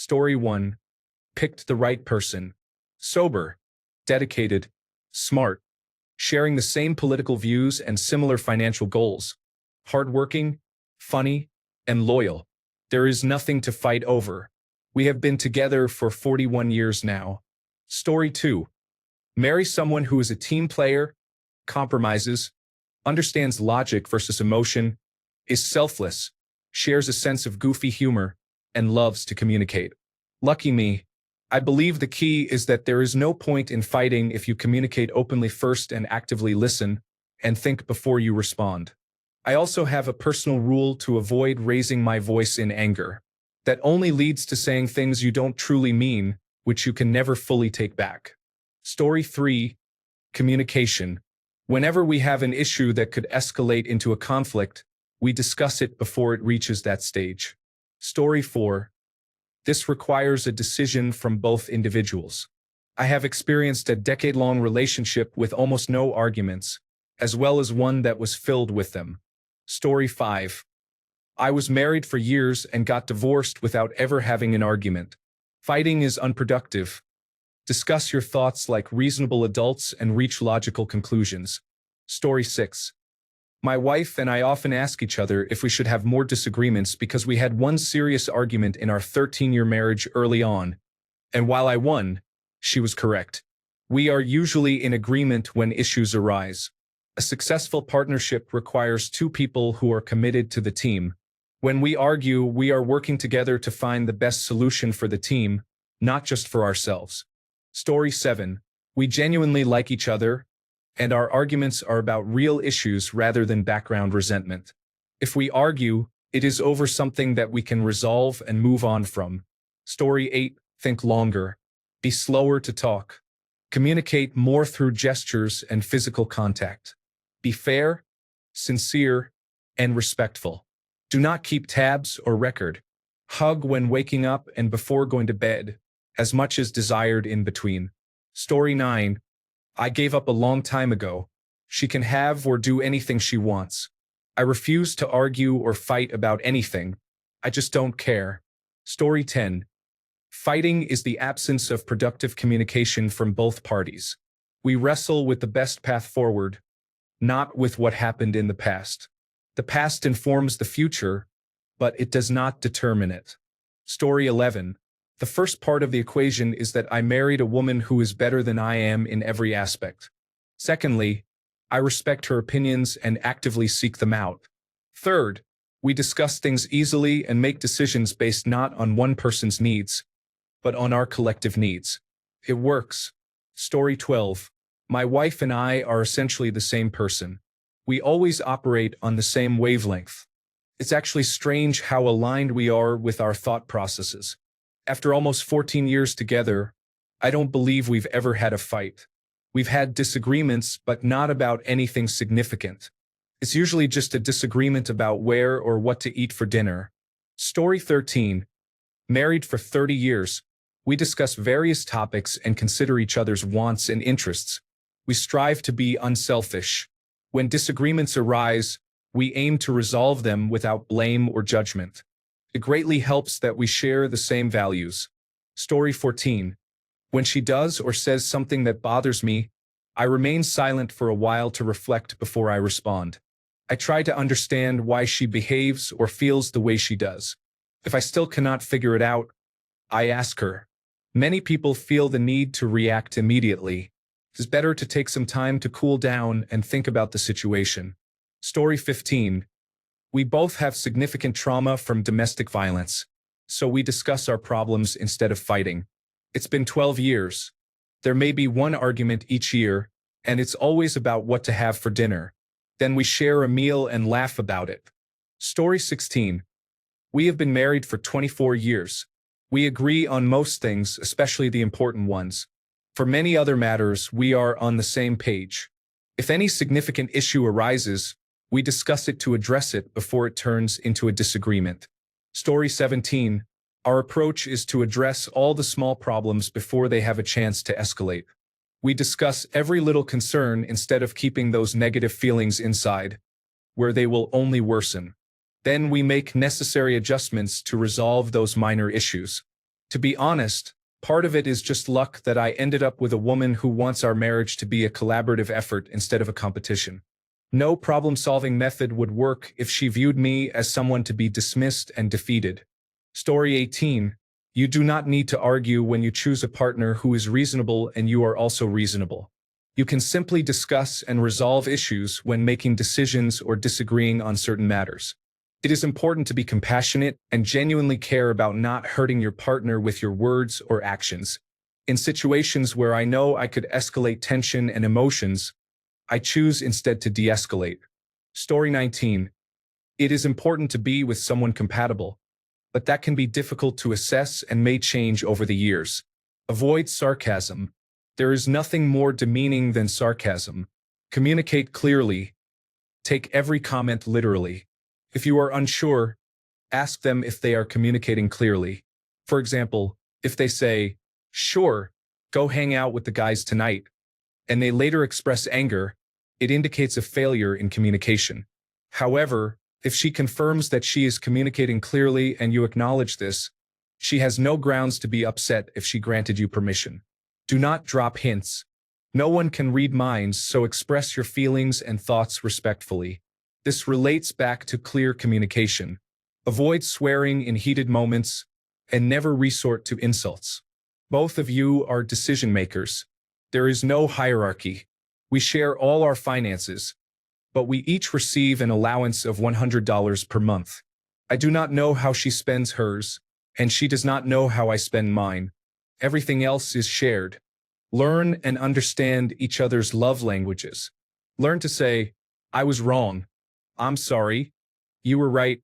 Story 1. Picked the right person. Sober, dedicated, smart, sharing the same political views and similar financial goals. Hardworking, funny, and loyal. There is nothing to fight over. We have been together for 41 years now. Story 2. Marry someone who is a team player, compromises, understands logic versus emotion, is selfless, shares a sense of goofy humor, and loves to communicate. Lucky me. I believe the key is that there is no point in fighting if you communicate openly first and actively listen and think before you respond. I also have a personal rule to avoid raising my voice in anger. That only leads to saying things you don't truly mean, which you can never fully take back. Story 3. Communication. Whenever we have an issue that could escalate into a conflict, we discuss it before it reaches that stage. Story 4. This requires a decision from both individuals. I have experienced a decade-long relationship with almost no arguments, as well as one that was filled with them. Story 5. I was married for years and got divorced without ever having an argument. Fighting is unproductive. Discuss your thoughts like reasonable adults and reach logical conclusions. Story 6. My wife and I often ask each other if we should have more disagreements because we had one serious argument in our 13-year marriage early on. And while I won, she was correct. We are usually in agreement when issues arise. A successful partnership requires two people who are committed to the team. When we argue, we are working together to find the best solution for the team, not just for ourselves. Story 7. We genuinely like each other, and our arguments are about real issues rather than background resentment. If we argue, it is over something that we can resolve and move on from. Story 8. Think longer. Be slower to talk. Communicate more through gestures and physical contact. Be fair, sincere, and respectful. Do not keep tabs or record. Hug when waking up and before going to bed, as much as desired in between. Story 9. I gave up a long time ago. She can have or do anything she wants. I refuse to argue or fight about anything. I just don't care. Story 10. Fighting is the absence of productive communication from both parties. We wrestle with the best path forward, not with what happened in the past. The past informs the future, but it does not determine it. Story 11. The first part of the equation is that I married a woman who is better than I am in every aspect. Secondly, I respect her opinions and actively seek them out. Third, we discuss things easily and make decisions based not on one person's needs, but on our collective needs. It works. Story 12. My wife and I are essentially the same person. We always operate on the same wavelength. It's actually strange how aligned we are with our thought processes. After almost 14 years together, I don't believe we've ever had a fight. We've had disagreements, but not about anything significant. It's usually just a disagreement about where or what to eat for dinner. Story 13. Married for 30 years, we discuss various topics and consider each other's wants and interests. We strive to be unselfish. When disagreements arise, we aim to resolve them without blame or judgment. It greatly helps that we share the same values. Story 14. When she does or says something that bothers me, I remain silent for a while to reflect before I respond. I try to understand why she behaves or feels the way she does. If I still cannot figure it out, I ask her. Many people feel the need to react immediately. It is better to take some time to cool down and think about the situation. Story 15. We both have significant trauma from domestic violence, so we discuss our problems instead of fighting. It's been 12 years. There may be one argument each year, and it's always about what to have for dinner. Then we share a meal and laugh about it. Story 16. We have been married for 24 years. We agree on most things, especially the important ones. For many other matters, we are on the same page. If any significant issue arises, we discuss it to address it before it turns into a disagreement. Story 17. Our approach is to address all the small problems before they have a chance to escalate. We discuss every little concern instead of keeping those negative feelings inside, where they will only worsen. Then we make necessary adjustments to resolve those minor issues. To be honest, part of it is just luck that I ended up with a woman who wants our marriage to be a collaborative effort instead of a competition. No problem-solving method would work if she viewed me as someone to be dismissed and defeated. Story 18. You do not need to argue when you choose a partner who is reasonable and you are also reasonable. You can simply discuss and resolve issues when making decisions or disagreeing on certain matters. It is important to be compassionate and genuinely care about not hurting your partner with your words or actions. In situations where I know I could escalate tension and emotions, I choose instead to de-escalate. Story 19. It is important to be with someone compatible, but that can be difficult to assess and may change over the years. Avoid sarcasm. There is nothing more demeaning than sarcasm. Communicate clearly. Take every comment literally. If you are unsure, ask them if they are communicating clearly. For example, if they say, "Sure, go hang out with the guys tonight," and they later express anger, it indicates a failure in communication. However, if she confirms that she is communicating clearly and you acknowledge this, she has no grounds to be upset if she granted you permission. Do not drop hints. No one can read minds, so express your feelings and thoughts respectfully. This relates back to clear communication. Avoid swearing in heated moments and never resort to insults. Both of you are decision makers. There is no hierarchy. We share all our finances, but we each receive an allowance of $100 per month. I do not know how she spends hers, and she does not know how I spend mine. Everything else is shared. Learn and understand each other's love languages. Learn to say, "I was wrong. I'm sorry. You were right.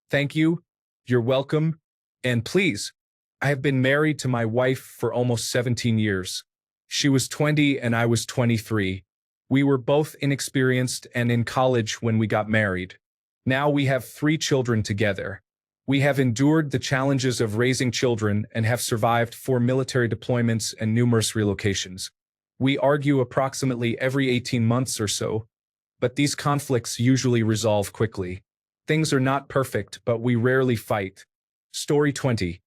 Thank you. You're welcome. And please." I have been married to my wife for almost 17 years. She was 20 and I was 23. We were both inexperienced and in college when we got married. Now we have 3 children together. We have endured the challenges of raising children and have survived 4 military deployments and numerous relocations. We argue approximately every 18 months or so, but these conflicts usually resolve quickly. Things are not perfect, but we rarely fight. Story 20.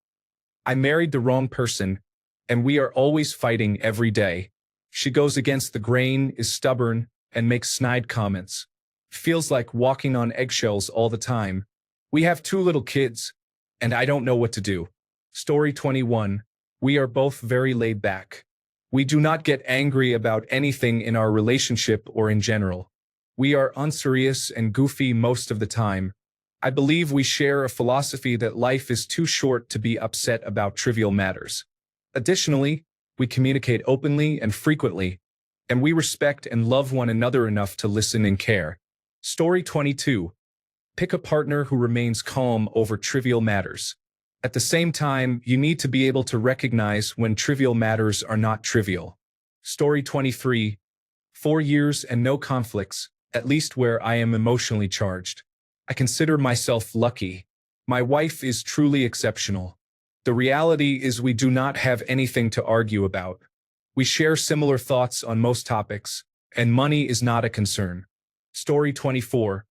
I married the wrong person, and we are always fighting every day. She goes against the grain, is stubborn, and makes snide comments. Feels like walking on eggshells all the time. We have 2 little kids, and I don't know what to do. Story 21. We are both very laid back. We do not get angry about anything in our relationship or in general. We are unserious and goofy most of the time. I believe we share a philosophy that life is too short to be upset about trivial matters. Additionally, we communicate openly and frequently, and we respect and love one another enough to listen and care. Story 22. Pick a partner who remains calm over trivial matters. At the same time, you need to be able to recognize when trivial matters are not trivial. Story 23. 4 years and no conflicts, at least where I am emotionally charged. I consider myself lucky. My wife is truly exceptional. The reality is we do not have anything to argue about. We share similar thoughts on most topics, and money is not a concern. Story 24.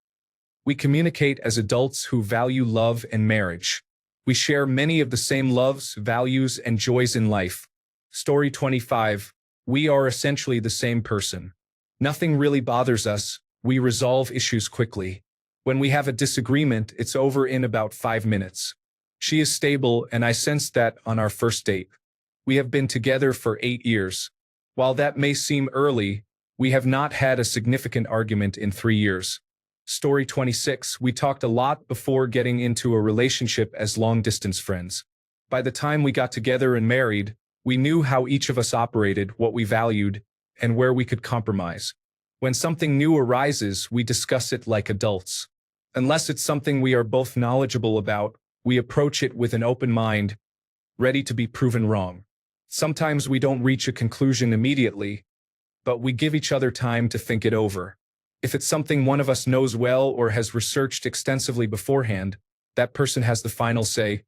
We communicate as adults who value love and marriage. We share many of the same loves, values, and joys in life. Story 25. We are essentially the same person. Nothing really bothers us. We resolve issues quickly. When we have a disagreement, it's over in about 5 minutes. She is stable, and I sensed that on our first date. We have been together for 8 years. While that may seem early, we have not had a significant argument in 3 years. Story 26. We talked a lot before getting into a relationship as long-distance friends. By the time we got together and married, we knew how each of us operated, what we valued, and where we could compromise. When something new arises, we discuss it like adults. Unless it's something we are both knowledgeable about, we approach it with an open mind, ready to be proven wrong. Sometimes we don't reach a conclusion immediately, but we give each other time to think it over. If it's something one of us knows well or has researched extensively beforehand, that person has the final say,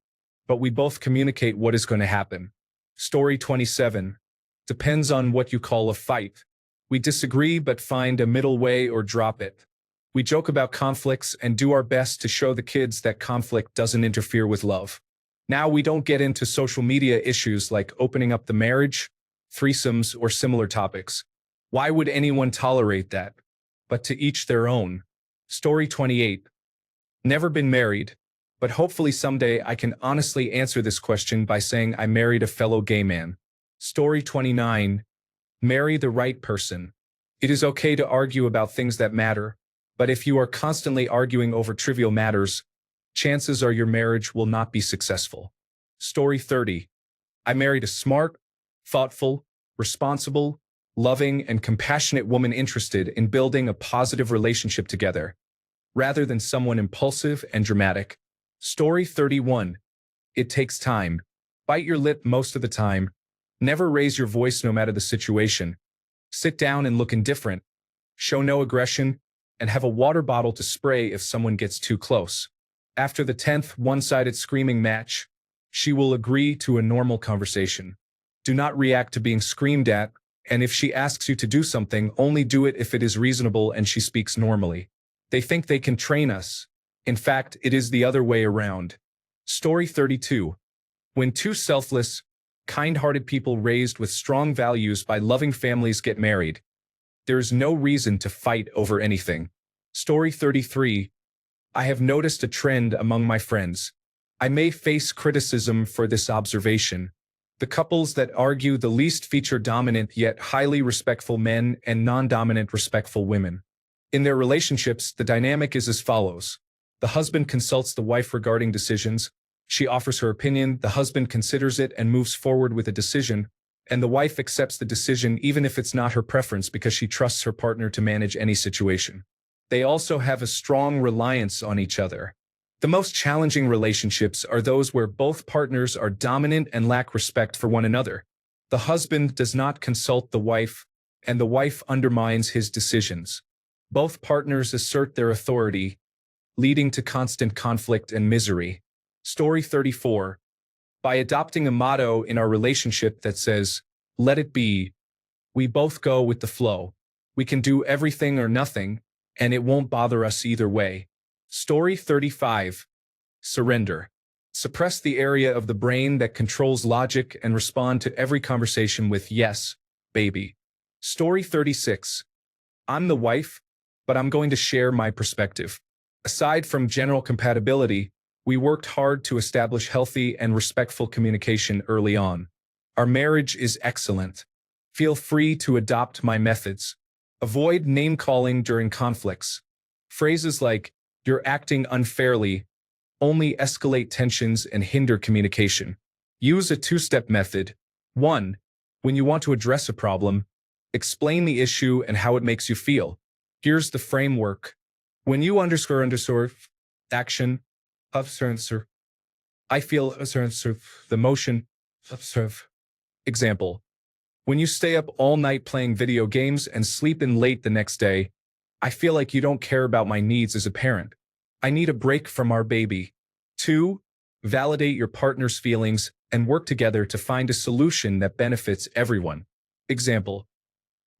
but we both communicate what is going to happen. Story 27. Depends on what you call a fight. We disagree but find a middle way or drop it. We joke about conflicts and do our best to show the kids that conflict doesn't interfere with love. Now we don't get into social media issues like opening up the marriage, threesomes, or similar topics. Why would anyone tolerate that? But to each their own. Story 28. Never been married, but hopefully someday I can honestly answer this question by saying I married a fellow gay man. Story 29. Marry the right person. It is okay to argue about things that matter, but if you are constantly arguing over trivial matters, chances are your marriage will not be successful. Story 30. I married a smart, thoughtful, responsible, loving, and compassionate woman interested in building a positive relationship together, rather than someone impulsive and dramatic. Story 31. It takes time. Bite your lip most of the time. Never raise your voice no matter the situation. Sit down and look indifferent. Show no aggression, and have a water bottle to spray if someone gets too close. After the 10th one-sided screaming match, she will agree to a normal conversation. Do not react to being screamed at, and if she asks you to do something, only do it if it is reasonable and she speaks normally. They think they can train us. In fact, it is the other way around. Story 32. When two selfless, kind-hearted people raised with strong values by loving families get married, there is no reason to fight over anything. Story 33. I have noticed a trend among my friends. I may face criticism for this observation. The couples that argue the least feature dominant yet highly respectful men and non-dominant respectful women. In their relationships, the dynamic is as follows. The husband consults the wife regarding decisions. She offers her opinion, the husband considers it and moves forward with a decision, and the wife accepts the decision even if it's not her preference because she trusts her partner to manage any situation. They also have a strong reliance on each other. The most challenging relationships are those where both partners are dominant and lack respect for one another. The husband does not consult the wife, and the wife undermines his decisions. Both partners assert their authority, leading to constant conflict and misery. Story 34. By adopting a motto in our relationship that says, "Let it be," we both go with the flow. We can do everything or nothing, and it won't bother us either way. Story 35. Surrender. Suppress the area of the brain that controls logic and respond to every conversation with "yes, baby." Story 36. I'm the wife, but I'm going to share my perspective. Aside from general compatibility, we worked hard to establish healthy and respectful communication early on. Our marriage is excellent. Feel free to adopt my methods. Avoid name-calling during conflicts. Phrases like, "You're acting unfairly," only escalate tensions and hinder communication. Use a two-step method. 1. When you want to address a problem, explain the issue and how it makes you feel. Here's the framework. When you underscore action, observe, I feel the motion, observe. Example. When you stay up all night playing video games and sleep in late the next day, I feel like you don't care about my needs as a parent. I need a break from our baby. 2. Validate your partner's feelings and work together to find a solution that benefits everyone. Example.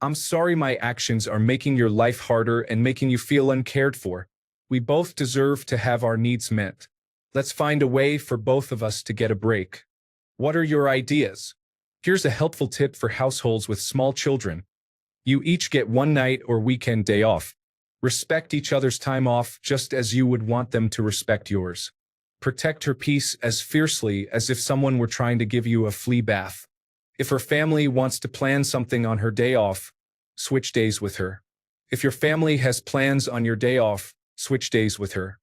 I'm sorry my actions are making your life harder and making you feel uncared for. We both deserve to have our needs met. Let's find a way for both of us to get a break. What are your ideas? Here's a helpful tip for households with small children. You each get one night or weekend day off. Respect each other's time off just as you would want them to respect yours. Protect her peace as fiercely as if someone were trying to give you a flea bath. If her family wants to plan something on her day off, switch days with her. If your family has plans on your day off, switch days with her.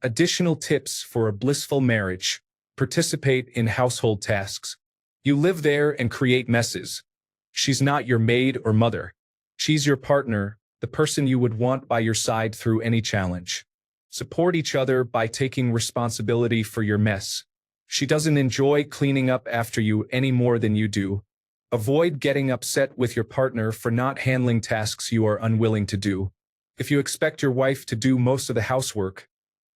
Additional tips for a blissful marriage. Participate in household tasks. You live there and create messes. She's not your maid or mother. She's your partner, the person you would want by your side through any challenge. Support each other by taking responsibility for your mess. She doesn't enjoy cleaning up after you any more than you do. Avoid getting upset with your partner for not handling tasks you are unwilling to do. If you expect your wife to do most of the housework,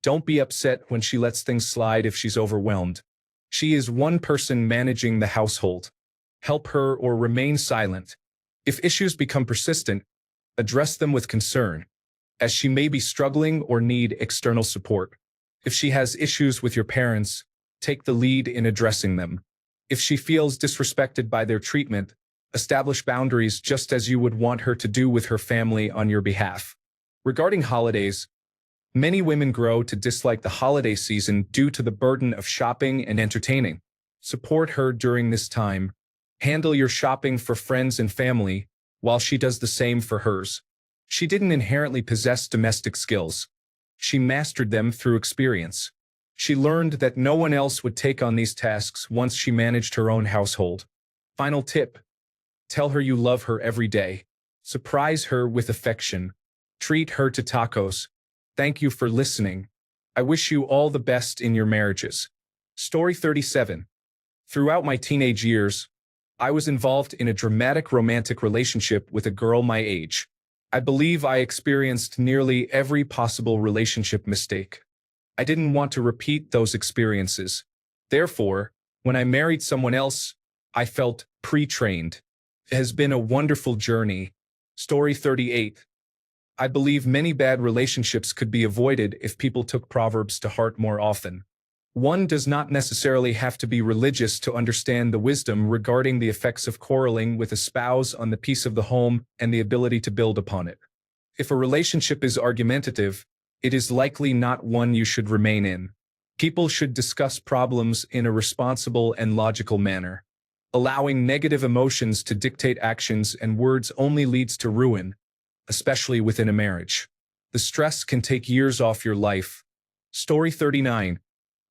don't be upset when she lets things slide if she's overwhelmed. She is one person managing the household. Help her or remain silent. If issues become persistent, address them with concern, as she may be struggling or need external support. If she has issues with your parents, take the lead in addressing them. If she feels disrespected by their treatment, establish boundaries just as you would want her to do with her family on your behalf. Regarding holidays, many women grow to dislike the holiday season due to the burden of shopping and entertaining. Support her during this time. Handle your shopping for friends and family, while she does the same for hers. She didn't inherently possess domestic skills. She mastered them through experience. She learned that no one else would take on these tasks once she managed her own household. Final tip: tell her you love her every day. Surprise her with affection. Treat her to tacos. Thank you for listening. I wish you all the best in your marriages. Story 37. Throughout my teenage years, I was involved in a dramatic romantic relationship with a girl my age. I believe I experienced nearly every possible relationship mistake. I didn't want to repeat those experiences. Therefore, when I married someone else, I felt pre-trained. It has been a wonderful journey. Story 38. I believe many bad relationships could be avoided if people took Proverbs to heart more often. One does not necessarily have to be religious to understand the wisdom regarding the effects of quarreling with a spouse on the peace of the home and the ability to build upon it. If a relationship is argumentative, it is likely not one you should remain in. People should discuss problems in a responsible and logical manner. Allowing negative emotions to dictate actions and words only leads to ruin, especially within a marriage. The stress can take years off your life. Story 39.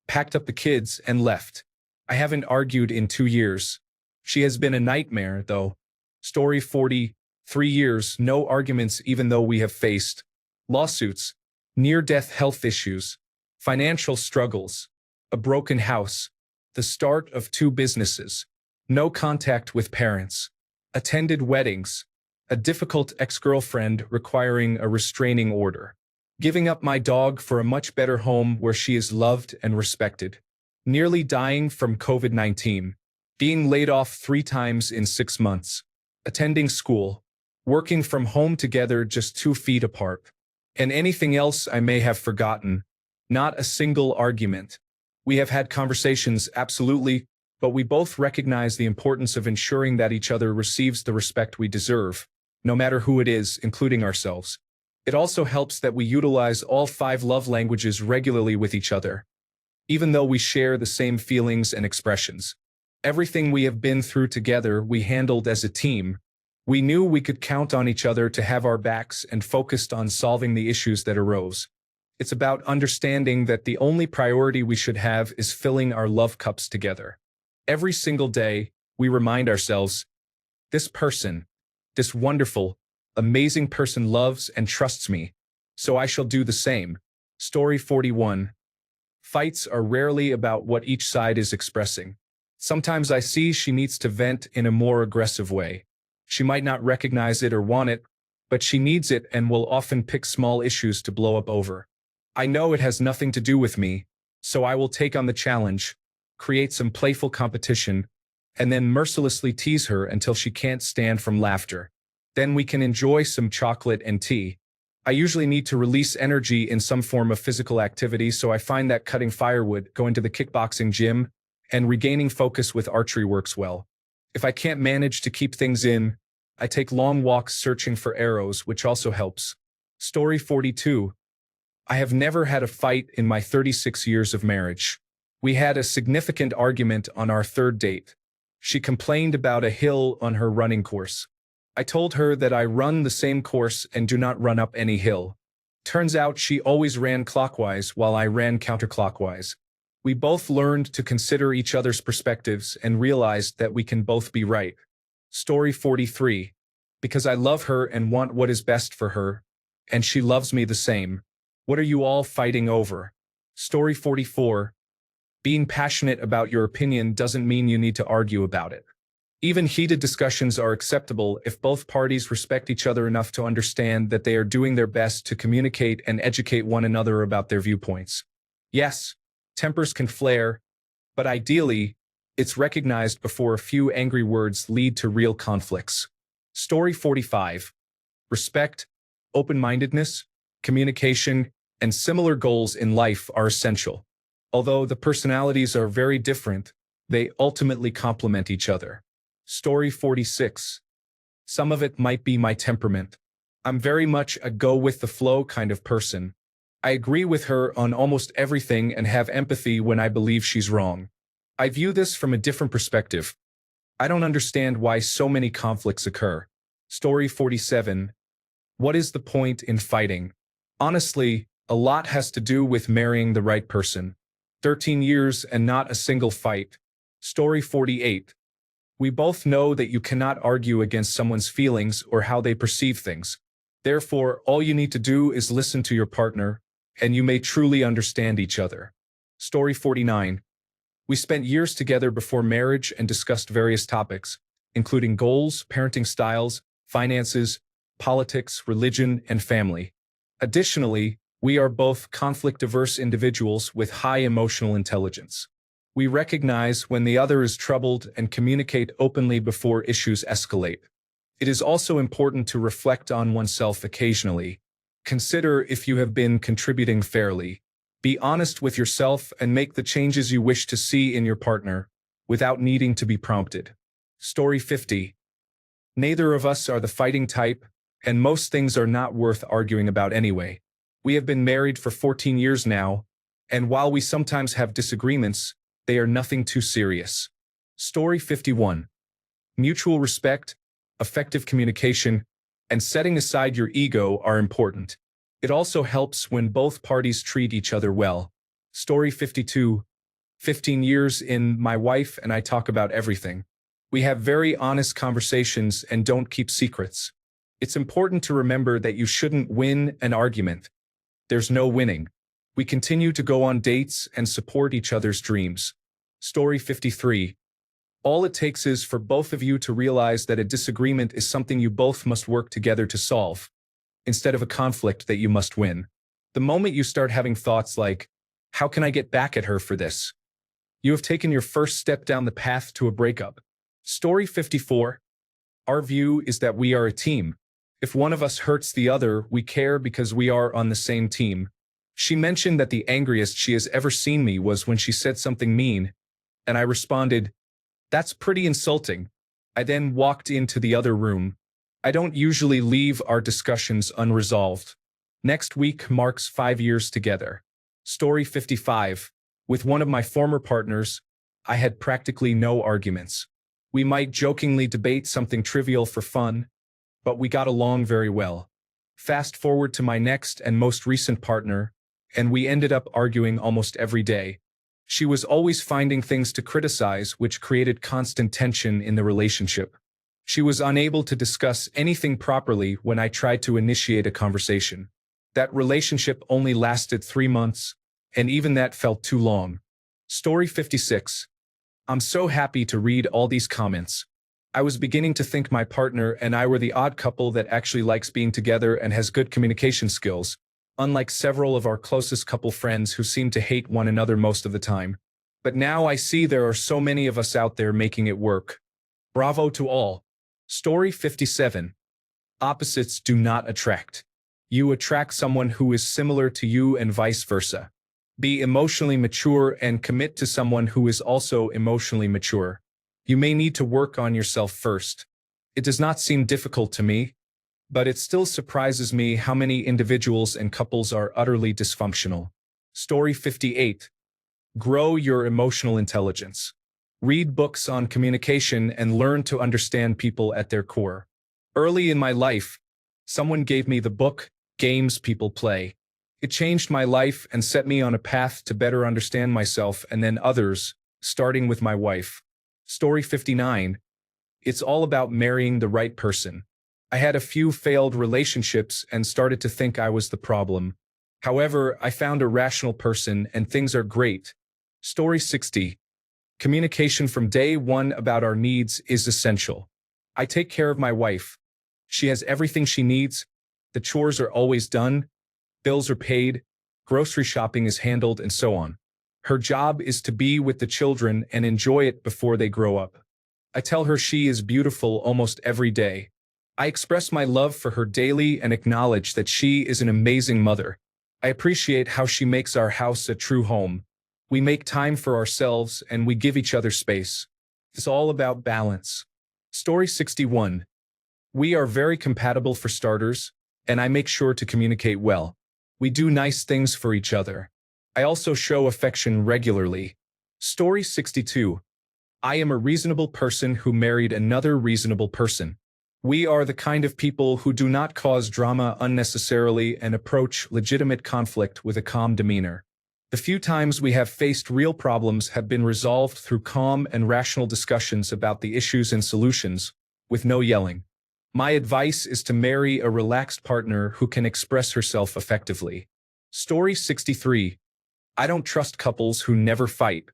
Packed up the kids and left. I haven't argued in 2 years. She has been a nightmare, though. Story 40. 3 years, no arguments even though we have faced lawsuits, near-death health issues, financial struggles, a broken house, the start of 2 businesses, no contact with parents, attended weddings, a difficult ex-girlfriend requiring a restraining order, giving up my dog for a much better home where she is loved and respected, nearly dying from COVID-19, being laid off 3 times in 6 months, attending school, working from home together just 2 feet apart, and anything else I may have forgotten. Not a single argument. We have had conversations, absolutely, but we both recognize the importance of ensuring that each other receives the respect we deserve, no matter who it is, including ourselves. It also helps that we utilize all 5 love languages regularly with each other, even though we share the same feelings and expressions. Everything we have been through together we handled as a team. We knew we could count on each other to have our backs and focused on solving the issues that arose. It's about understanding that the only priority we should have is filling our love cups together. Every single day, we remind ourselves, this person, this wonderful, amazing person loves and trusts me, so I shall do the same. Story 41. Fights are rarely about what each side is expressing. Sometimes I see she needs to vent in a more aggressive way. She might not recognize it or want it, but she needs it and will often pick small issues to blow up over. I know it has nothing to do with me, so I will take on the challenge, create some playful competition, and then mercilessly tease her until she can't stand from laughter. Then we can enjoy some chocolate and tea. I usually need to release energy in some form of physical activity, so I find that cutting firewood, going to the kickboxing gym, and regaining focus with archery works well. If I can't manage to keep things in, I take long walks searching for arrows, which also helps. Story 42. I have never had a fight in my 36 years of marriage. We had a significant argument on our 3rd date. She complained about a hill on her running course. I told her that I run the same course and do not run up any hill. Turns out she always ran clockwise while I ran counterclockwise. We both learned to consider each other's perspectives and realized that we can both be right. Story 43. Because I love her and want what is best for her, and she loves me the same. What are you all fighting over? Story 44. Being passionate about your opinion doesn't mean you need to argue about it. Even heated discussions are acceptable if both parties respect each other enough to understand that they are doing their best to communicate and educate one another about their viewpoints. Yes, tempers can flare, but ideally, it's recognized before a few angry words lead to real conflicts. Story 45. Respect, open-mindedness, communication, and similar goals in life are essential. Although the personalities are very different, they ultimately complement each other. Story 46. Some of it might be my temperament. I'm very much a go-with-the-flow kind of person. I agree with her on almost everything and have empathy when I believe she's wrong. I view this from a different perspective. I don't understand why so many conflicts occur. Story 47. What is the point in fighting? Honestly, a lot has to do with marrying the right person. 13 years and not a single fight. Story 48. We both know that you cannot argue against someone's feelings or how they perceive things. Therefore, all you need to do is listen to your partner, and you may truly understand each other. Story 49. We spent years together before marriage and discussed various topics, including goals, parenting styles, finances, politics, religion, and family. Additionally, we are both conflict-averse individuals with high emotional intelligence. We recognize when the other is troubled and communicate openly before issues escalate. It is also important to reflect on oneself occasionally. Consider if you have been contributing fairly. Be honest with yourself and make the changes you wish to see in your partner, without needing to be prompted. Story 50. Neither of us are the fighting type, and most things are not worth arguing about anyway. We have been married for 14 years now, and while we sometimes have disagreements, they are nothing too serious. Story 51. Mutual respect, effective communication, and setting aside your ego are important. It also helps when both parties treat each other well. Story 52. 15 years in, my wife and I talk about everything. We have very honest conversations and don't keep secrets. It's important to remember that you shouldn't win an argument. There's no winning. We continue to go on dates and support each other's dreams. Story 53. All it takes is for both of you to realize that a disagreement is something you both must work together to solve, instead of a conflict that you must win. The moment you start having thoughts like, how can I get back at her for this? You have taken your first step down the path to a breakup. Story 54. Our view is that we are a team. If one of us hurts the other, we care because we are on the same team. She mentioned that the angriest she has ever seen me was when she said something mean, and I responded, "That's pretty insulting." I then walked into the other room. I don't usually leave our discussions unresolved. Next week marks 5 years together. Story 55. With one of my former partners, I had practically no arguments. We might jokingly debate something trivial for fun, but we got along very well. Fast forward to my next and most recent partner, and we ended up arguing almost every day. She was always finding things to criticize, which created constant tension in the relationship. She was unable to discuss anything properly when I tried to initiate a conversation. That relationship only lasted 3 months, and even that felt too long. Story 56. I'm so happy to read all these comments. I was beginning to think my partner and I were the odd couple that actually likes being together and has good communication skills, unlike several of our closest couple friends who seem to hate one another most of the time. But now I see there are so many of us out there making it work. Bravo to all. Story 57. Opposites do not attract. You attract someone who is similar to you and vice versa. Be emotionally mature and commit to someone who is also emotionally mature. You may need to work on yourself first. It does not seem difficult to me, but it still surprises me how many individuals and couples are utterly dysfunctional. Story 58. Grow your emotional intelligence. Read books on communication and learn to understand people at their core. Early in my life, someone gave me the book, Games People Play. It changed my life and set me on a path to better understand myself and then others, starting with my wife. Story 59. It's all about marrying the right person. I had a few failed relationships and started to think I was the problem. However, I found a rational person and things are great. Story 60. Communication from day one about our needs is essential. I take care of my wife. She has everything she needs. The chores are always done. Bills are paid. Grocery shopping is handled and so on. Her job is to be with the children and enjoy it before they grow up. I tell her she is beautiful almost every day. I express my love for her daily and acknowledge that she is an amazing mother. I appreciate how she makes our house a true home. We make time for ourselves and we give each other space. It's all about balance. Story 61. We are very compatible for starters, and I make sure to communicate well. We do nice things for each other. I also show affection regularly. Story 62. I am a reasonable person who married another reasonable person. We are the kind of people who do not cause drama unnecessarily and approach legitimate conflict with a calm demeanor. The few times we have faced real problems have been resolved through calm and rational discussions about the issues and solutions, with no yelling. My advice is to marry a relaxed partner who can express herself effectively. Story 63. I don't trust couples who never fight.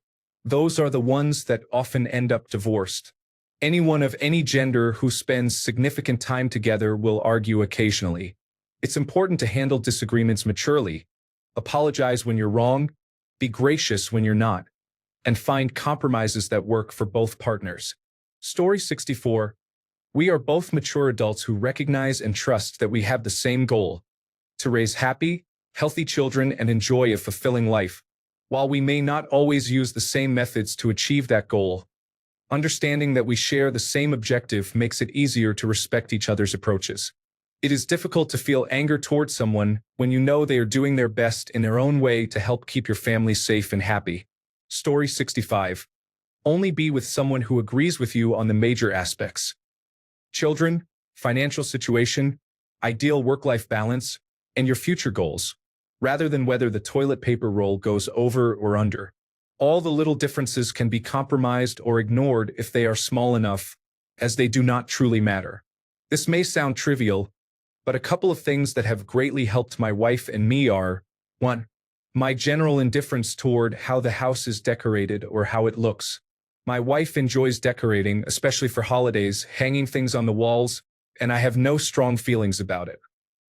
Those are the ones that often end up divorced. Anyone of any gender who spends significant time together will argue occasionally. It's important to handle disagreements maturely. Apologize when you're wrong, be gracious when you're not, and find compromises that work for both partners. Story 64. We are both mature adults who recognize and trust that we have the same goal: to raise happy, healthy children and enjoy a fulfilling life. While we may not always use the same methods to achieve that goal, understanding that we share the same objective makes it easier to respect each other's approaches. It is difficult to feel anger towards someone when you know they are doing their best in their own way to help keep your family safe and happy. Story 65. Only be with someone who agrees with you on the major aspects: children, financial situation, ideal work-life balance, and your future goals, rather than whether the toilet paper roll goes over or under. All the little differences can be compromised or ignored if they are small enough, as they do not truly matter. This may sound trivial, but a couple of things that have greatly helped my wife and me are: 1. My general indifference toward how the house is decorated or how it looks. My wife enjoys decorating, especially for holidays, hanging things on the walls, and I have no strong feelings about it.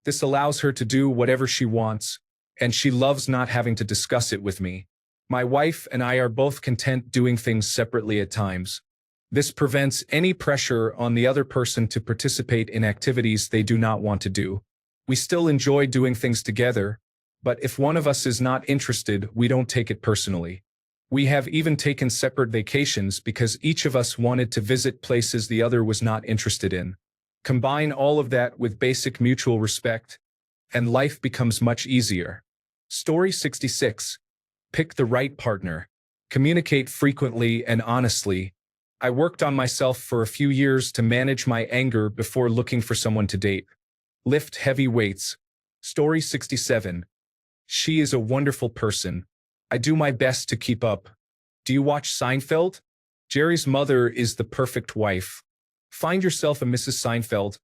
This allows her to do whatever she wants, and she loves not having to discuss it with me. My wife and I are both content doing things separately at times. This prevents any pressure on the other person to participate in activities they do not want to do. We still enjoy doing things together, but if one of us is not interested, we don't take it personally. We have even taken separate vacations because each of us wanted to visit places the other was not interested in. Combine all of that with basic mutual respect, and life becomes much easier. Story 66. Pick the right partner. Communicate frequently and honestly. I worked on myself for a few years to manage my anger before looking for someone to date. Lift heavy weights. Story 67. She is a wonderful person. I do my best to keep up. Do you watch Seinfeld? Jerry's mother is the perfect wife. Find yourself a Mrs. Seinfeld,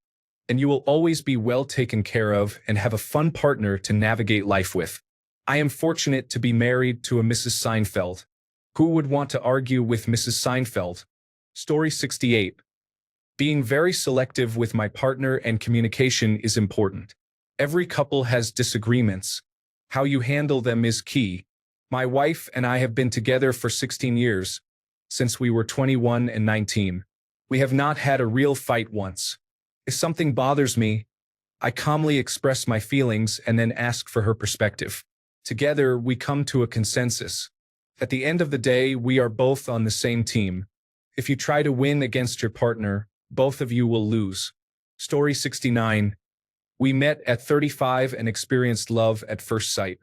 and you will always be well taken care of and have a fun partner to navigate life with. I am fortunate to be married to a Mrs. Seinfeld. Who would want to argue with Mrs. Seinfeld? Story 68. Being very selective with my partner and communication is important. Every couple has disagreements. How you handle them is key. My wife and I have been together for 16 years, since we were 21 and 19. We have not had a real fight once. If something bothers me, I calmly express my feelings and then ask for her perspective. Together, we come to a consensus. At the end of the day, we are both on the same team. If you try to win against your partner, both of you will lose. Story 69. We met at 35 and experienced love at first sight.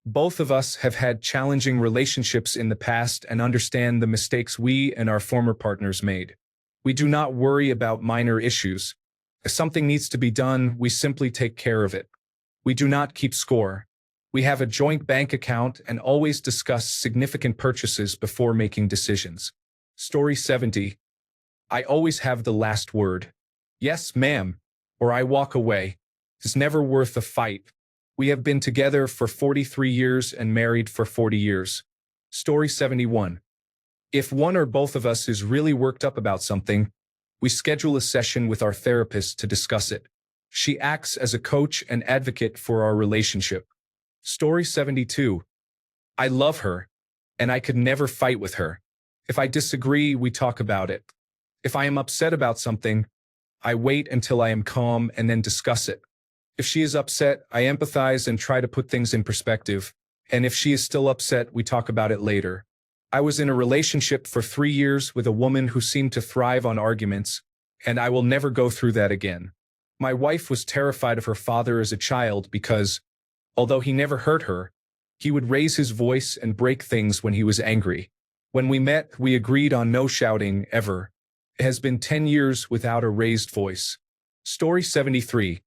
Both of us have had challenging relationships in the past and understand the mistakes we and our former partners made. We do not worry about minor issues. If something needs to be done, we simply take care of it. We do not keep score. We have a joint bank account and always discuss significant purchases before making decisions. Story 70. I always have the last word. Yes, ma'am, or I walk away. It's never worth a fight. We have been together for 43 years and married for 40 years. Story 71. If one or both of us is really worked up about something, we schedule a session with our therapist to discuss it. She acts as a coach and advocate for our relationship. Story 72. I love her, and I could never fight with her. If I disagree, we talk about it. If I am upset about something, I wait until I am calm and then discuss it. If she is upset, I empathize and try to put things in perspective. And if she is still upset, we talk about it later. I was in a relationship for 3 years with a woman who seemed to thrive on arguments, and I will never go through that again. My wife was terrified of her father as a child because, although he never hurt her, he would raise his voice and break things when he was angry. When we met, we agreed on no shouting, ever. It has been 10 years without a raised voice. Story 73.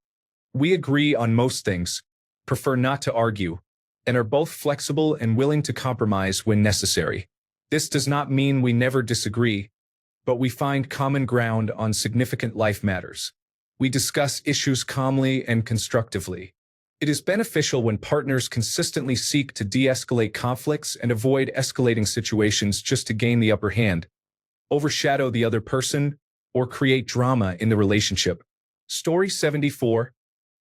We agree on most things, prefer not to argue, and are both flexible and willing to compromise when necessary. This does not mean we never disagree, but we find common ground on significant life matters. We discuss issues calmly and constructively. It is beneficial when partners consistently seek to de-escalate conflicts and avoid escalating situations just to gain the upper hand, overshadow the other person, or create drama in the relationship. Story 74.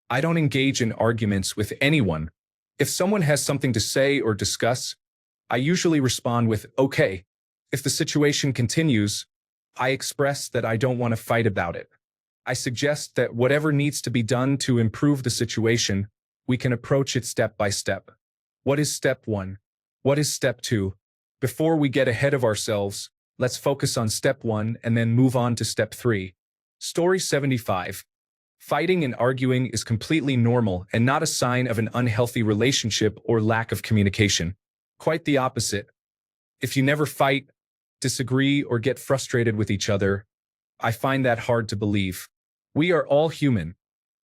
I don't engage in arguments with anyone. If someone has something to say or discuss, I usually respond with, okay. If the situation continues, I express that I don't want to fight about it. I suggest that whatever needs to be done to improve the situation, we can approach it step by step. What is step 1? What is step 2? Before we get ahead of ourselves, let's focus on step 1 and then move on to step 3. Story 75. Fighting and arguing is completely normal and not a sign of an unhealthy relationship or lack of communication. Quite the opposite. If you never fight, disagree, or get frustrated with each other, I find that hard to believe. We are all human.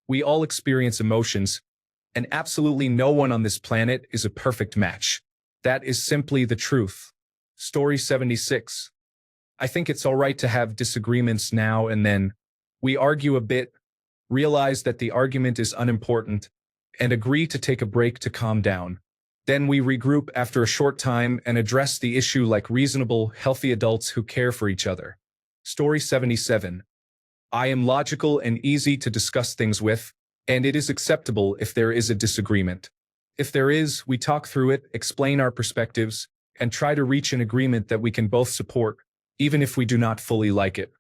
We all experience emotions, and absolutely no one on this planet is a perfect match. That is simply the truth. Story 76. I think it's all right to have disagreements now and then. We argue a bit, realize that the argument is unimportant, and agree to take a break to calm down. Then we regroup after a short time and address the issue like reasonable, healthy adults who care for each other. Story 77. I am logical and easy to discuss things with, and it is acceptable if there is a disagreement. If there is, we talk through it, explain our perspectives, and try to reach an agreement that we can both support, even if we do not fully like it.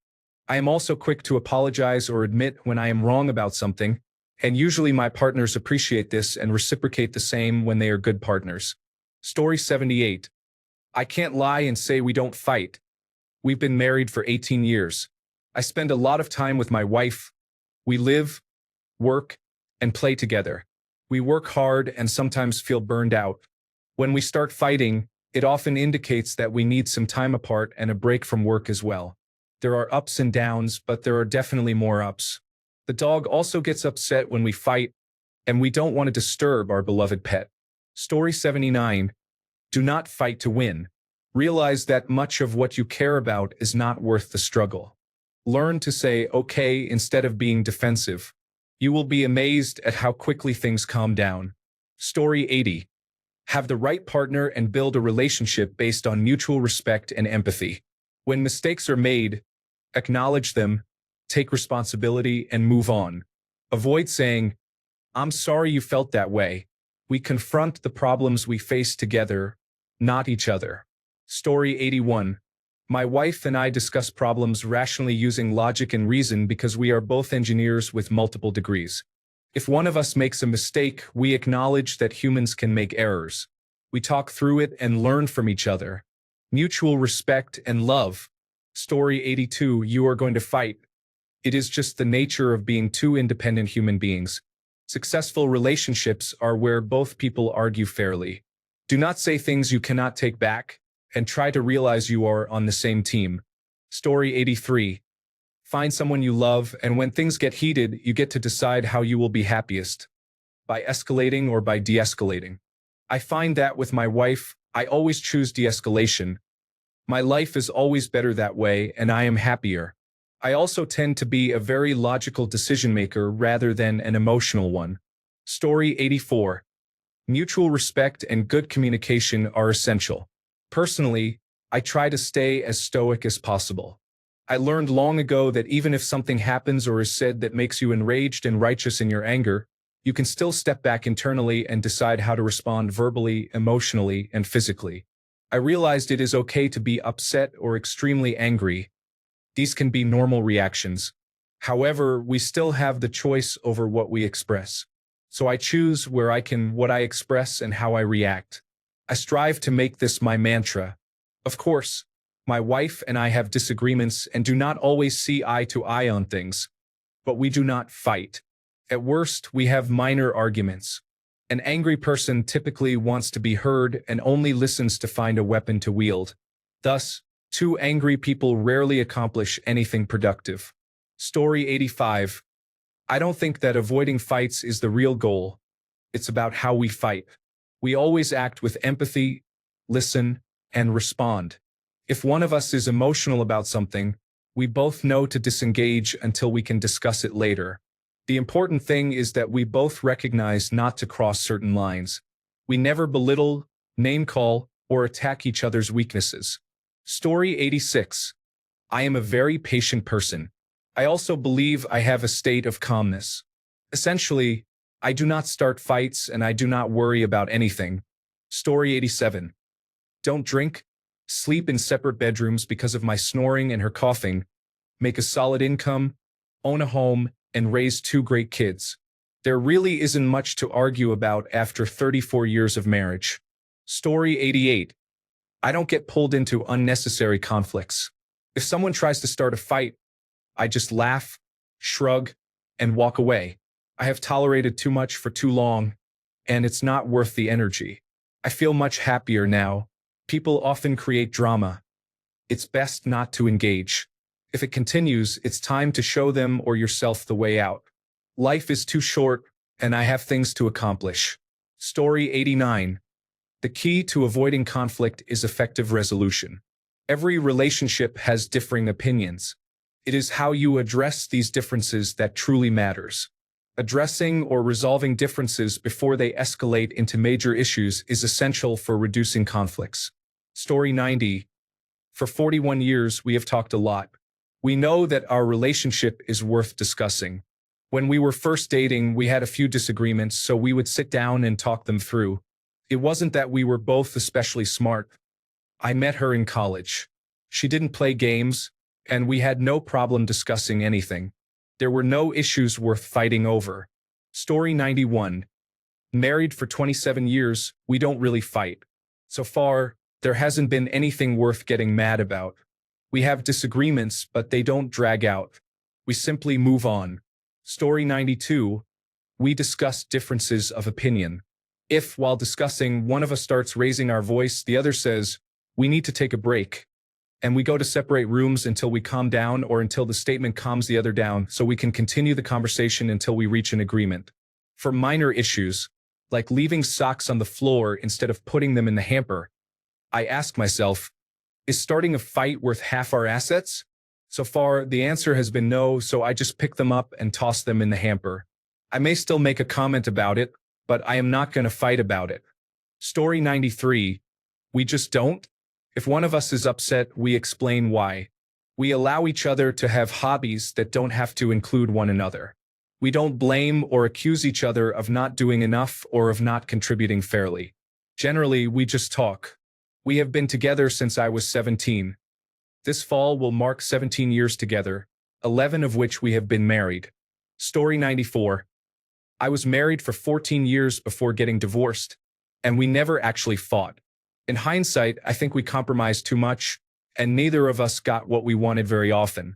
I am also quick to apologize or admit when I am wrong about something, and usually my partners appreciate this and reciprocate the same when they are good partners. Story 78. I can't lie and say we don't fight. We've been married for 18 years. I spend a lot of time with my wife. We live, work, and play together. We work hard and sometimes feel burned out. When we start fighting, it often indicates that we need some time apart and a break from work as well. There are ups and downs, but there are definitely more ups. The dog also gets upset when we fight, and we don't want to disturb our beloved pet. Story 79. Do not fight to win. Realize that much of what you care about is not worth the struggle. Learn to say okay instead of being defensive. You will be amazed at how quickly things calm down. Story 80. Have the right partner and build a relationship based on mutual respect and empathy. When mistakes are made, acknowledge them, take responsibility, and move on. Avoid saying, I'm sorry you felt that way. We confront the problems we face together, not each other. Story 81. My wife and I discuss problems rationally using logic and reason because we are both engineers with multiple degrees. If one of us makes a mistake, we acknowledge that humans can make errors. We talk through it and learn from each other. Mutual respect and love. Story 82. You are going to fight. It is just the nature of being two independent human beings. Successful relationships are where both people argue fairly. Do not say things you cannot take back, and try to realize you are on the same team. Story 83. Find someone you love, and when things get heated, you get to decide how you will be happiest. By escalating or by de-escalating. I find that with my wife, I always choose de-escalation. My life is always better that way, and I am happier. I also tend to be a very logical decision maker rather than an emotional one. Story 84. Mutual respect and good communication are essential. Personally, I try to stay as stoic as possible. I learned long ago that even if something happens or is said that makes you enraged and righteous in your anger, you can still step back internally and decide how to respond verbally, emotionally, and physically. I realized it is okay to be upset or extremely angry. These can be normal reactions. However, we still have the choice over what we express. So I choose where I can, what I express, and how I react. I strive to make this my mantra. Of course, my wife and I have disagreements and do not always see eye to eye on things, but we do not fight. At worst, we have minor arguments. An angry person typically wants to be heard and only listens to find a weapon to wield. Thus, two angry people rarely accomplish anything productive. Story 85. I don't think that avoiding fights is the real goal. It's about how we fight. We always act with empathy, listen, and respond. If one of us is emotional about something, we both know to disengage until we can discuss it later. The important thing is that we both recognize not to cross certain lines. We never belittle, name-call, or attack each other's weaknesses. Story 86. I am a very patient person. I also believe I have a state of calmness. Essentially, I do not start fights and I do not worry about anything. Story 87. Don't drink, sleep in separate bedrooms because of my snoring and her coughing, make a solid income, own a home, and raise two great kids. There really isn't much to argue about after 34 years of marriage. Story 88. I don't get pulled into unnecessary conflicts. If someone tries to start a fight, I just laugh, shrug, and walk away. I have tolerated too much for too long, and it's not worth the energy. I feel much happier now. People often create drama. It's best not to engage. If it continues, it's time to show them or yourself the way out. Life is too short, and I have things to accomplish. Story 89. The key to avoiding conflict is effective resolution. Every relationship has differing opinions. It is how you address these differences that truly matters. Addressing or resolving differences before they escalate into major issues is essential for reducing conflicts. Story 90. For 41 years, we have talked a lot. We know that our relationship is worth discussing. When we were first dating, we had a few disagreements, so we would sit down and talk them through. It wasn't that we were both especially smart. I met her in college. She didn't play games, and we had no problem discussing anything. There were no issues worth fighting over. Story 91. Married for 27 years, we don't really fight. So far, there hasn't been anything worth getting mad about. We have disagreements, but they don't drag out. We simply move on. Story 92. We discuss differences of opinion. If, while discussing, one of us starts raising our voice, the other says, "We need to take a break," and we go to separate rooms until we calm down or until the statement calms the other down so we can continue the conversation until we reach an agreement. For minor issues, like leaving socks on the floor instead of putting them in the hamper, I ask myself, is starting a fight worth half our assets? So far, the answer has been no, so I just pick them up and toss them in the hamper. I may still make a comment about it, but I am not going to fight about it. Story 93. We just don't. If one of us is upset, we explain why. We allow each other to have hobbies that don't have to include one another. We don't blame or accuse each other of not doing enough or of not contributing fairly. Generally, we just talk. We have been together since I was 17. This fall will mark 17 years together, 11 of which we have been married. Story 94. I was married for 14 years before getting divorced, and we never actually fought. In hindsight, I think we compromised too much, and neither of us got what we wanted very often.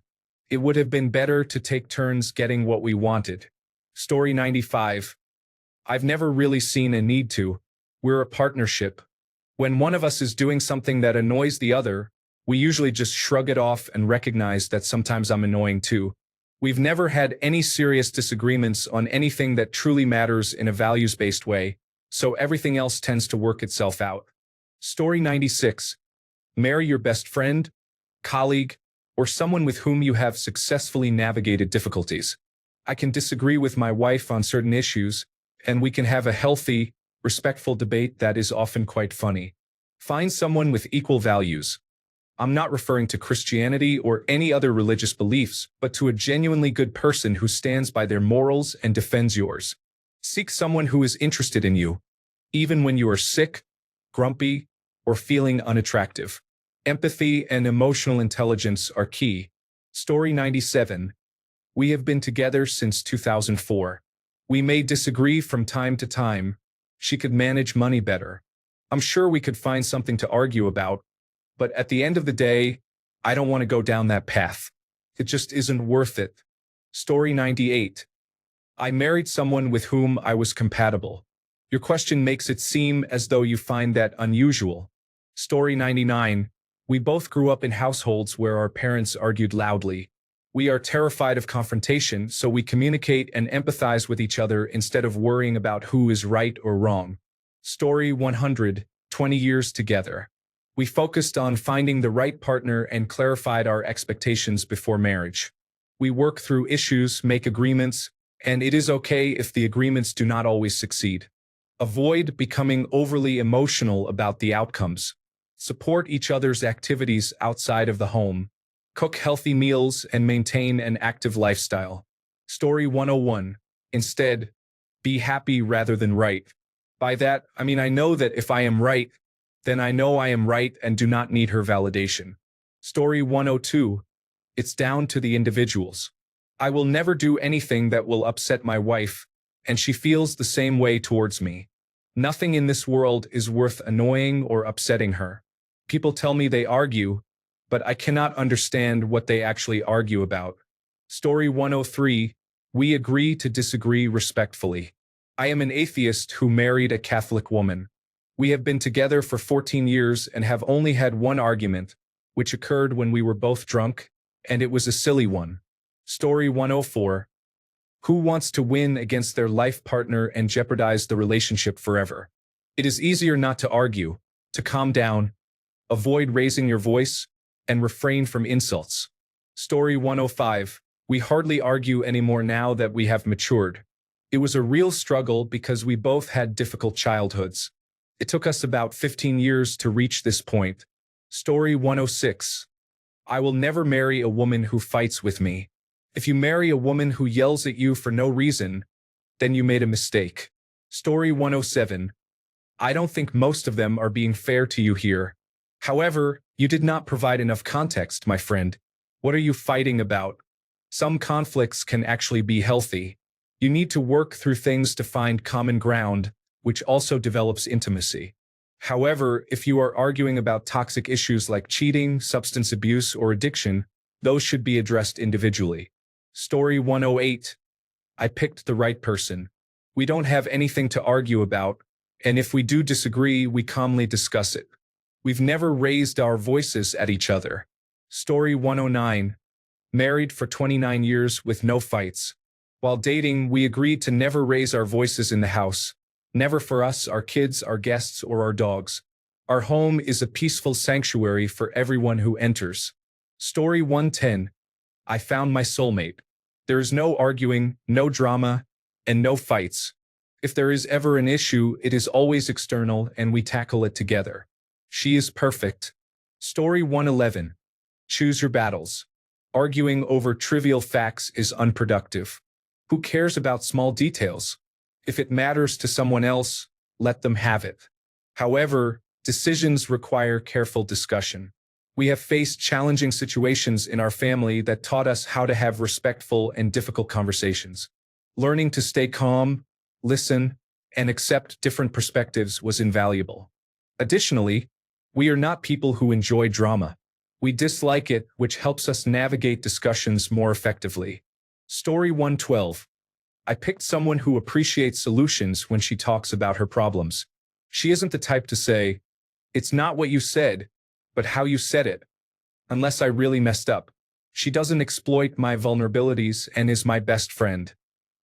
It would have been better to take turns getting what we wanted. Story 95. I've never really seen a need to. We're a partnership. When one of us is doing something that annoys the other, we usually just shrug it off and recognize that sometimes I'm annoying too. We've never had any serious disagreements on anything that truly matters in a values-based way, so everything else tends to work itself out. Story 96. Marry your best friend, colleague, or someone with whom you have successfully navigated difficulties. I can disagree with my wife on certain issues, and we can have a healthy, respectful debate that is often quite funny. Find someone with equal values. I'm not referring to Christianity or any other religious beliefs, but to a genuinely good person who stands by their morals and defends yours. Seek someone who is interested in you, even when you are sick, grumpy, or feeling unattractive. Empathy and emotional intelligence are key. Story 97. We have been together since 2004. We may disagree from time to time. She could manage money better. I'm sure we could find something to argue about, but at the end of the day, I don't want to go down that path. It just isn't worth it. Story 98. I married someone with whom I was compatible. Your question makes it seem as though you find that unusual. Story 99. We both grew up in households where our parents argued loudly. We are terrified of confrontation, so we communicate and empathize with each other instead of worrying about who is right or wrong. Story 100. 20 years together. We focused on finding the right partner and clarified our expectations before marriage. We work through issues, make agreements, and it is okay if the agreements do not always succeed. Avoid becoming overly emotional about the outcomes. Support each other's activities outside of the home. Cook healthy meals and maintain an active lifestyle. Story 101. Instead, be happy rather than right. By that, I mean I know that if I am right, then I know I am right and do not need her validation. Story 102. It's down to the individuals. I will never do anything that will upset my wife, and she feels the same way towards me. Nothing in this world is worth annoying or upsetting her. People tell me they argue, but I cannot understand what they actually argue about. Story 103. We agree to disagree respectfully. I am an atheist who married a Catholic woman. We have been together for 14 years and have only had one argument, which occurred when we were both drunk, and it was a silly one. Story 104. Who wants to win against their life partner and jeopardize the relationship forever? It is easier not to argue, to calm down, avoid raising your voice, and refrain from insults. Story 105. We hardly argue anymore now that we have matured. It was a real struggle because we both had difficult childhoods. It took us about 15 years to reach this point. Story 106. I will never marry a woman who fights with me. If you marry a woman who yells at you for no reason, then you made a mistake. Story 107. I don't think most of them are being fair to you here. However, you did not provide enough context, my friend. What are you fighting about? Some conflicts can actually be healthy. You need to work through things to find common ground, which also develops intimacy. However, if you are arguing about toxic issues like cheating, substance abuse, or addiction, those should be addressed individually. Story 108. I picked the right person. We don't have anything to argue about, and if we do disagree, we calmly discuss it. We've never raised our voices at each other. Story 109. Married for 29 years with no fights. While dating, we agreed to never raise our voices in the house. Never for us, our kids, our guests, or our dogs. Our home is a peaceful sanctuary for everyone who enters. Story 110. I found my soulmate. There is no arguing, no drama, and no fights. If there is ever an issue, it is always external and we tackle it together. She is perfect. Story 111. Choose your battles. Arguing over trivial facts is unproductive. Who cares about small details? If it matters to someone else, let them have it. However, decisions require careful discussion. We have faced challenging situations in our family that taught us how to have respectful and difficult conversations. Learning to stay calm, listen, and accept different perspectives was invaluable. Additionally, we are not people who enjoy drama. We dislike it, which helps us navigate discussions more effectively. Story 112. I picked someone who appreciates solutions when she talks about her problems. She isn't the type to say, "It's not what you said, but how you said it," unless I really messed up. She doesn't exploit my vulnerabilities and is my best friend.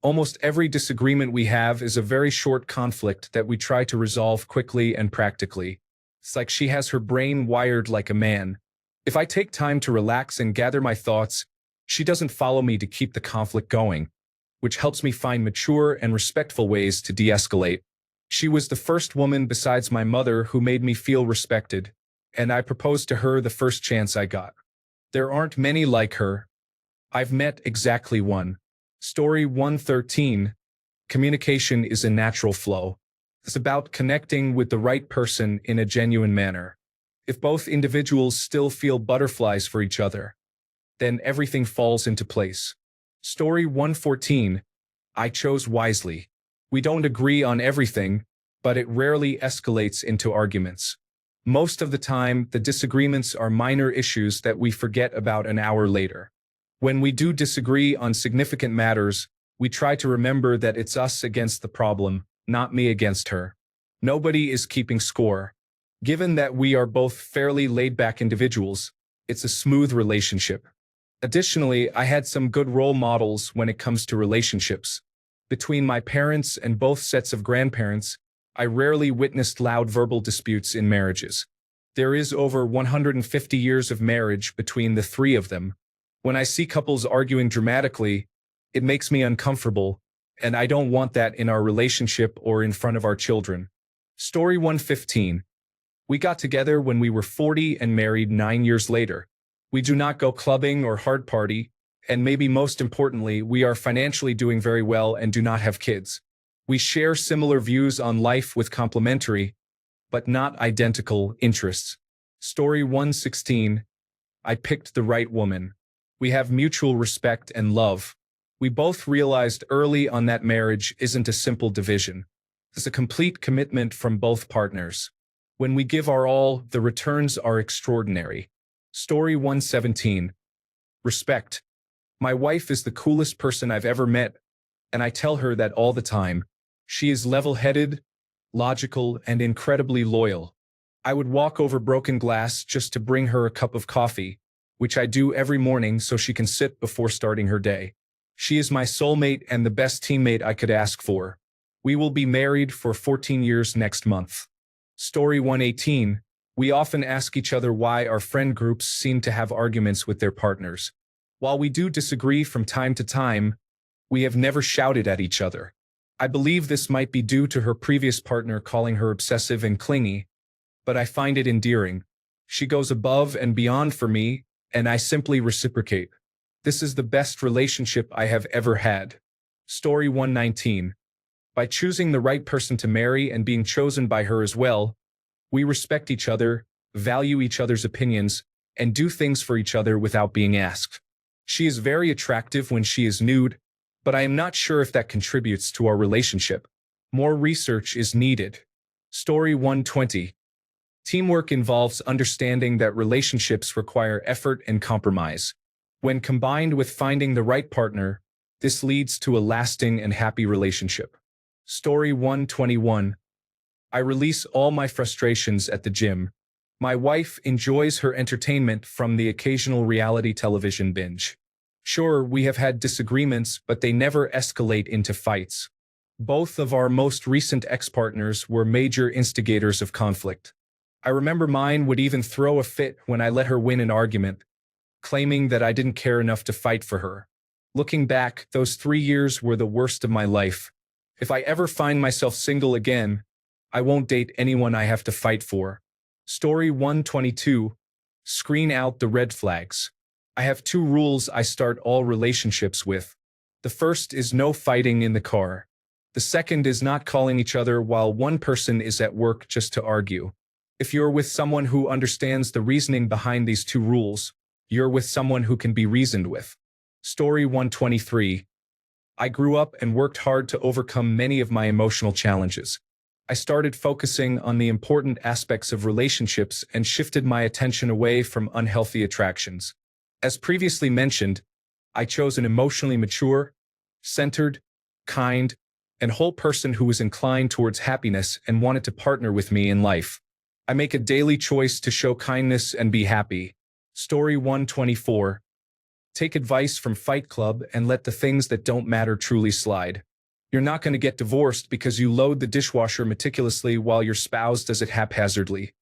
Almost every disagreement we have is a very short conflict that we try to resolve quickly and practically. It's like she has her brain wired like a man. If I take time to relax and gather my thoughts, she doesn't follow me to keep the conflict going, which helps me find mature and respectful ways to de-escalate. She was the first woman besides my mother who made me feel respected, and I proposed to her the first chance I got. There aren't many like her. I've met exactly one. Story 113. Communication is a natural flow. It's about connecting with the right person in a genuine manner. If both individuals still feel butterflies for each other, then everything falls into place. Story 114. I chose wisely. We don't agree on everything, but it rarely escalates into arguments. Most of the time, the disagreements are minor issues that we forget about an hour later. When we do disagree on significant matters, we try to remember that it's us against the problem, not me against her. Nobody is keeping score. Given that we are both fairly laid-back individuals, it's a smooth relationship. Additionally, I had some good role models when it comes to relationships. Between my parents and both sets of grandparents, I rarely witnessed loud verbal disputes in marriages. There is over 150 years of marriage between the three of them. When I see couples arguing dramatically, it makes me uncomfortable, and I don't want that in our relationship or in front of our children. Story 115. We got together when we were 40 and married 9 years later. We do not go clubbing or hard party, and maybe most importantly, we are financially doing very well and do not have kids. We share similar views on life with complementary, but not identical interests. Story 116. I picked the right woman. We have mutual respect and love. We both realized early on that marriage isn't a simple division. It's a complete commitment from both partners. When we give our all, the returns are extraordinary. Story 117. Respect. My wife is the coolest person I've ever met, and I tell her that all the time. She is level-headed, logical, and incredibly loyal. I would walk over broken glass just to bring her a cup of coffee, which I do every morning so she can sip before starting her day. She is my soulmate and the best teammate I could ask for. We will be married for 14 years next month. Story 118. We often ask each other why our friend groups seem to have arguments with their partners. While we do disagree from time to time, we have never shouted at each other. I believe this might be due to her previous partner calling her obsessive and clingy, but I find it endearing. She goes above and beyond for me, and I simply reciprocate. This is the best relationship I have ever had. Story 119. By choosing the right person to marry and being chosen by her as well, we respect each other, value each other's opinions, and do things for each other without being asked. She is very attractive when she is nude, but I am not sure if that contributes to our relationship. More research is needed. Story 120. Teamwork involves understanding that relationships require effort and compromise. When combined with finding the right partner, this leads to a lasting and happy relationship. Story 121. I release all my frustrations at the gym. My wife enjoys her entertainment from the occasional reality television binge. Sure, we have had disagreements, but they never escalate into fights. Both of our most recent ex-partners were major instigators of conflict. I remember mine would even throw a fit when I let her win an argument, claiming that I didn't care enough to fight for her. Looking back, those 3 years were the worst of my life. If I ever find myself single again, I won't date anyone I have to fight for. Story 122. Screen out the red flags. I have 2 rules I start all relationships with. The first is no fighting in the car. The second is not calling each other while one person is at work just to argue. If you're with someone who understands the reasoning behind these 2 rules, you're with someone who can be reasoned with. Story 123. I grew up and worked hard to overcome many of my emotional challenges. I started focusing on the important aspects of relationships and shifted my attention away from unhealthy attractions. As previously mentioned, I chose an emotionally mature, centered, kind, and whole person who was inclined towards happiness and wanted to partner with me in life. I make a daily choice to show kindness and be happy. Story 124. Take advice from Fight Club and let the things that don't matter truly slide. You're not going to get divorced because you load the dishwasher meticulously while your spouse does it haphazardly,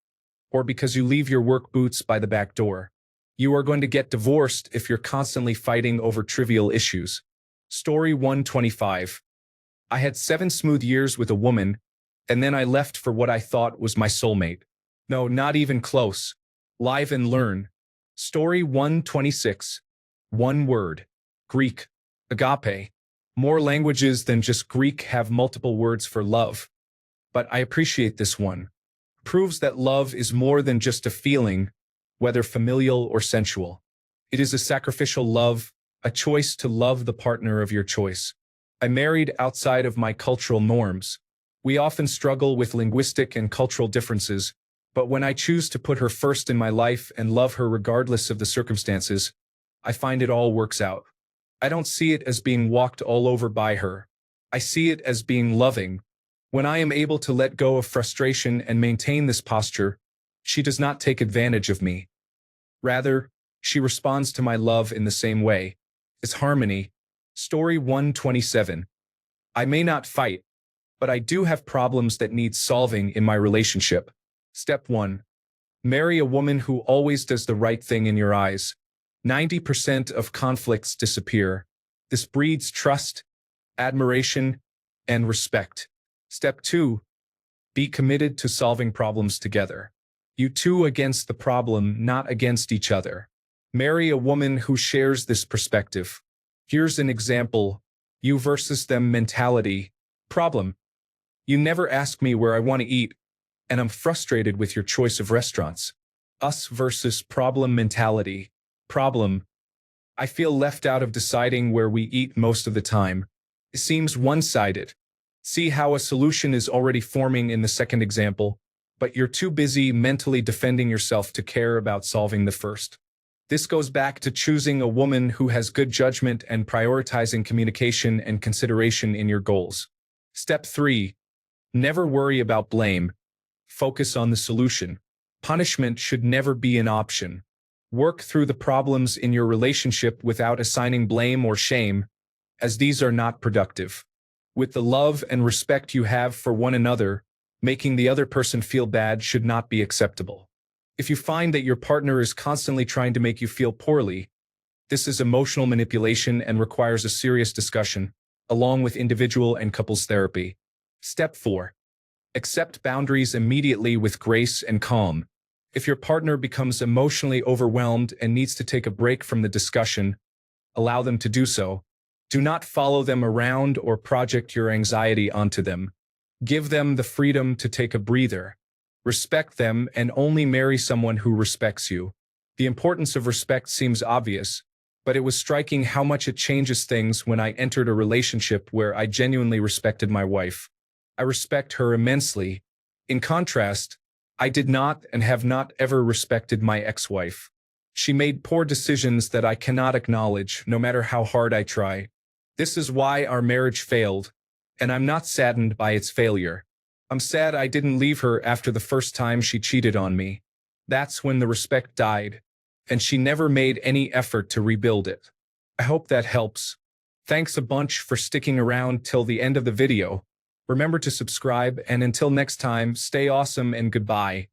or because you leave your work boots by the back door. You are going to get divorced if you're constantly fighting over trivial issues. Story 125. I had 7 smooth years with a woman, and then I left for what I thought was my soulmate. No, not even close. Live and learn. Story 126. One word. Greek. Agape. More languages than just Greek have multiple words for love. But I appreciate this one. Proves that love is more than just a feeling, whether familial or sensual. It is a sacrificial love, a choice to love the partner of your choice. I married outside of my cultural norms. We often struggle with linguistic and cultural differences, but when I choose to put her first in my life and love her regardless of the circumstances, I find it all works out. I don't see it as being walked all over by her. I see it as being loving. When I am able to let go of frustration and maintain this posture, she does not take advantage of me. Rather, she responds to my love in the same way. It's harmony. Story 127. I may not fight, but I do have problems that need solving in my relationship. Step 1. Marry a woman who always does the right thing in your eyes. 90% of conflicts disappear. This breeds trust, admiration, and respect. Step 2. Be committed to solving problems together. You two against the problem, not against each other. Marry a woman who shares this perspective. Here's an example. You versus them mentality. Problem. You never ask me where I want to eat, and I'm frustrated with your choice of restaurants. Us versus problem mentality. Problem. I feel left out of deciding where we eat most of the time. It seems one-sided. See how a solution is already forming in the second example, but you're too busy mentally defending yourself to care about solving the first. This goes back to choosing a woman who has good judgment and prioritizing communication and consideration in your goals. Step 3. Never worry about blame. Focus on the solution. Punishment should never be an option. Work through the problems in your relationship without assigning blame or shame, as these are not productive. With the love and respect you have for one another, making the other person feel bad should not be acceptable. If you find that your partner is constantly trying to make you feel poorly, this is emotional manipulation and requires a serious discussion, along with individual and couples therapy. Step 4. Accept boundaries immediately with grace and calm. If your partner becomes emotionally overwhelmed and needs to take a break from the discussion, allow them to do so. Do not follow them around or project your anxiety onto them. Give them the freedom to take a breather. Respect them and only marry someone who respects you. The importance of respect seems obvious, but it was striking how much it changes things when I entered a relationship where I genuinely respected my wife. I respect her immensely. In contrast, I did not and have not ever respected my ex-wife. She made poor decisions that I cannot acknowledge, no matter how hard I try. This is why our marriage failed, and I'm not saddened by its failure. I'm sad I didn't leave her after the first time she cheated on me. That's when the respect died, and she never made any effort to rebuild it. I hope that helps. Thanks a bunch for sticking around till the end of the video. Remember to subscribe, and until next time, stay awesome and goodbye.